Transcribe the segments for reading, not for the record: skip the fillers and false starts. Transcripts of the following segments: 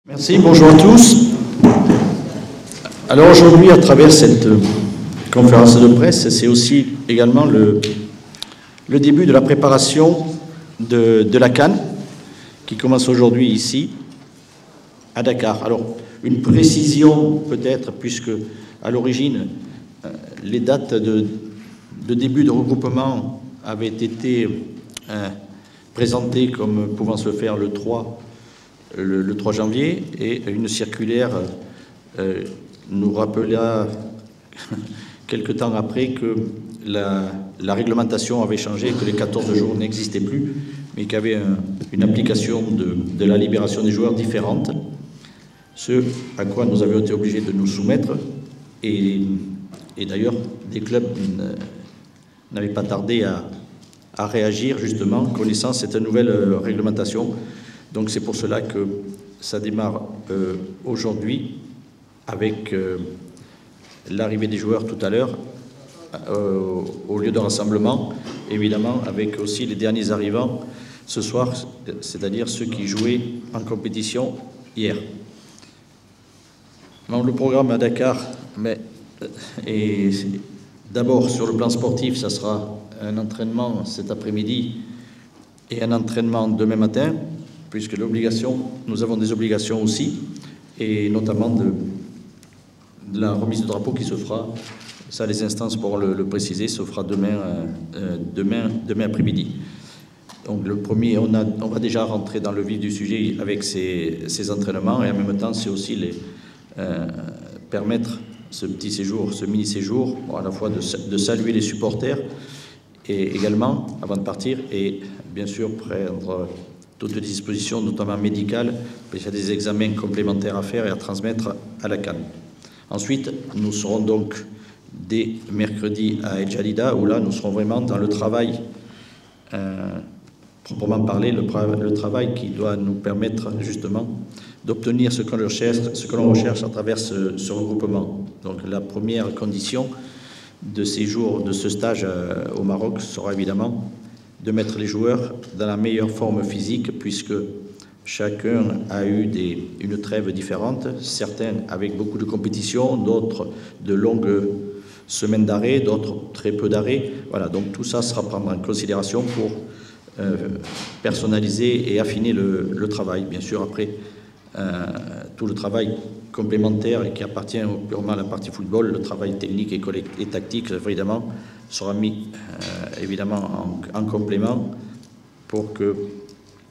Merci, bonjour à tous. Alors aujourd'hui, à travers cette conférence de presse, c'est aussi également le début de la préparation de la CAN qui commence aujourd'hui ici à Dakar. Alors, une précision peut-être, puisque à l'origine, les dates de début de regroupement avaient été présentées comme pouvant se faire le 3 janvier, et une circulaire nous rappela quelque temps après que la réglementation avait changé, que les 14 jours n'existaient plus, mais qu'il y avait une application de la libération des joueurs différente, ce à quoi nous avions été obligés de nous soumettre, et d'ailleurs des clubs n'avaient pas tardé à réagir justement, connaissant cette nouvelle réglementation. Donc c'est pour cela que ça démarre aujourd'hui avec l'arrivée des joueurs tout à l'heure au lieu de rassemblement, évidemment avec aussi les derniers arrivants ce soir, c'est-à-dire ceux qui jouaient en compétition hier. Donc le programme à Dakar, et d'abord sur le plan sportif, ça sera un entraînement cet après-midi et un entraînement demain matin, puisque nous avons des obligations aussi, et notamment de la remise de drapeau qui se fera, ça les instances pourront le préciser, se fera demain après-midi. Donc le premier, on va déjà rentrer dans le vif du sujet avec ces entraînements, et en même temps c'est aussi permettre ce petit séjour, ce mini-séjour, à la fois de saluer les supporters, et également, avant de partir, et bien sûr prendre toutes les dispositions, notamment médicales, parce qu'il y a des examens complémentaires à faire et à transmettre à la CAN. Ensuite, nous serons donc dès mercredi à El Jadida, où là, nous serons vraiment dans le travail, proprement parler, le travail qui doit nous permettre justement d'obtenir ce que l'on recherche à travers ce regroupement. Donc la première condition de ces jours, de ce stage au Maroc, sera évidemment de mettre les joueurs dans la meilleure forme physique, puisque chacun a eu une trêve différente, certains avec beaucoup de compétitions, d'autres de longues semaines d'arrêt, d'autres très peu d'arrêt. Voilà, donc tout ça sera pris en considération pour personnaliser et affiner le travail. Bien sûr, après, tout le travail complémentaire et qui appartient purement à la partie football, le travail technique et tactique, évidemment, sera mis évidemment en complément pour que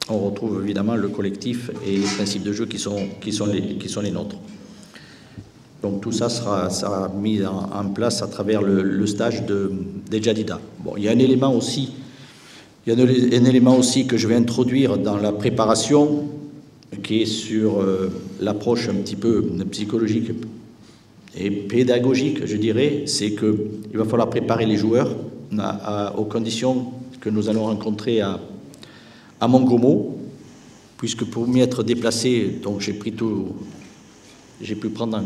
on retrouve évidemment le collectif et les principes de jeu qui sont les nôtres. Donc tout ça sera mis en place à travers le stage des Jadida. Bon, il y a un élément aussi que je vais introduire dans la préparation, qui est sur l'approche un petit peu psychologique et pédagogique, je dirais, c'est qu'il va falloir préparer les joueurs aux conditions que nous allons rencontrer à Mongomo, puisque pour m'y être déplacé, donc j'ai pu prendre en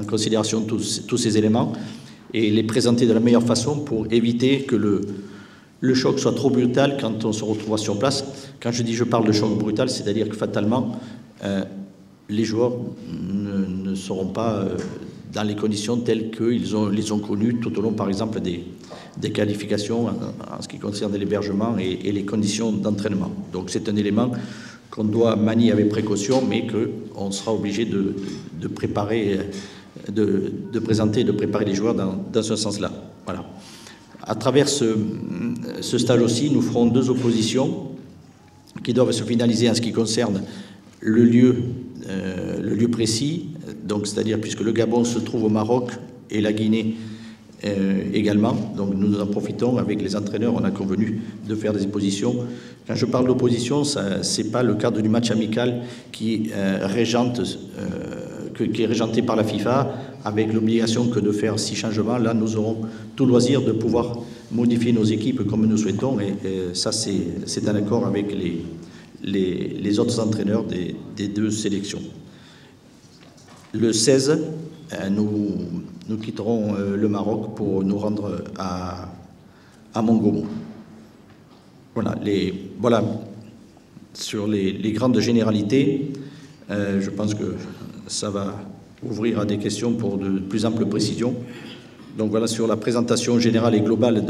considération tous ces éléments et les présenter de la meilleure façon pour éviter que le choc soit trop brutal quand on se retrouvera sur place. Quand je parle de choc brutal, c'est-à-dire que fatalement, les joueurs ne seront pas dans les conditions telles qu'ils les ont connues tout au long, par exemple, des qualifications en ce qui concerne l'hébergement et les conditions d'entraînement. Donc c'est un élément qu'on doit manier avec précaution, mais qu'on sera obligé de préparer, de présenter et de préparer les joueurs dans ce sens-là. Voilà. À travers ce stage aussi, nous ferons 2 oppositions qui doivent se finaliser en ce qui concerne le lieu précis, donc c'est-à-dire puisque le Gabon se trouve au Maroc et la Guinée également, donc nous en profitons avec les entraîneurs, on a convenu de faire des oppositions. Quand je parle d'opposition, ce n'est pas le cadre du match amical qui est régenté par la FIFA, avec l'obligation que de faire 6 changements. Là, nous aurons tout loisir de pouvoir modifier nos équipes comme nous souhaitons, et ça, c'est un accord avec les autres entraîneurs des 2 sélections. Le 16, nous quitterons le Maroc pour nous rendre à Mongomo. Voilà, sur les grandes généralités. Je pense que ça va ouvrir à des questions pour de plus amples précisions. Donc voilà sur la présentation générale et globale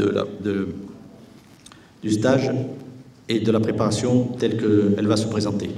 du stage et de la préparation telle qu'elle va se présenter.